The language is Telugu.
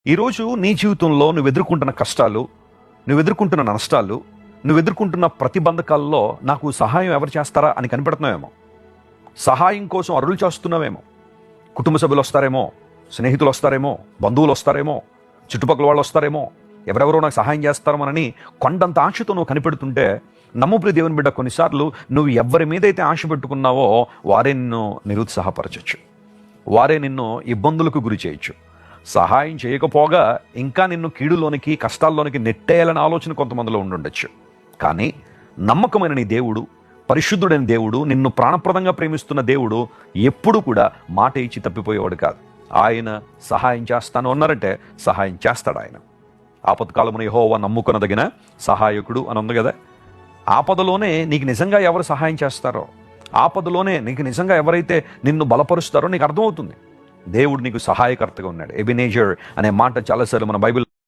ఈరోజు నీ జీవితంలో నువ్వు ఎదుర్కొంటున్న కష్టాలు, నువ్వు ఎదుర్కొంటున్న నష్టాలు, నువ్వు ఎదుర్కొంటున్న ప్రతిబంధకాల్లో నాకు సహాయం ఎవరు చేస్తారా అని కనిపెడుతున్నావేమో. సహాయం కోసం అరులు చేస్తున్నావేమో. కుటుంబ సభ్యులు వస్తారేమో, స్నేహితులు వస్తారేమో, బంధువులు వస్తారేమో, చుట్టుపక్కల వాళ్ళు వస్తారేమో, ఎవరెవరో నాకు సహాయం చేస్తారమనని కొండంత ఆశతో నువ్వు కనిపెడుతుంటే, నమ్ముప్రియ దేవుని బిడ్డ, కొన్నిసార్లు నువ్వు ఎవరి మీదైతే ఆశ పెట్టుకున్నావో వారే నిన్ను నిరుత్సాహపరచచ్చు, వారే నిన్ను ఇబ్బందులకు గురి చేయొచ్చు. సహాయం చేయకపోగా ఇంకా నిన్ను కీడులోనికి, కష్టాల్లోనికి నెట్టేయాలనే ఆలోచన కొంతమందిలో ఉండుండొచ్చు. కానీ నమ్మకమైన నీ దేవుడు, పరిశుద్ధుడైన దేవుడు, నిన్ను ప్రాణప్రదంగా ప్రేమిస్తున్న దేవుడు ఎప్పుడు కూడా మాట ఇచ్చి తప్పిపోయేవాడు కాదు. ఆయన సహాయం చేస్తాను అన్నారంటే సహాయం చేస్తాడు. ఆయన ఆపత్కాలమున యెహోవా నమ్ముకొనదగిన సహాయకుడు అని ఉంది కదా. ఆపదలోనే నీకు నిజంగా ఎవరు సహాయం చేస్తారో, ఆపదలోనే నీకు నిజంగా ఎవరైతే నిన్ను బలపరుస్తారో నీకు అర్థమవుతుంది. దేవుడు నీకు సహాయకర్తగా ఉన్నాడు. ఎబినేజర్ అనే మాట చాలాసార్లు మన బైబిల్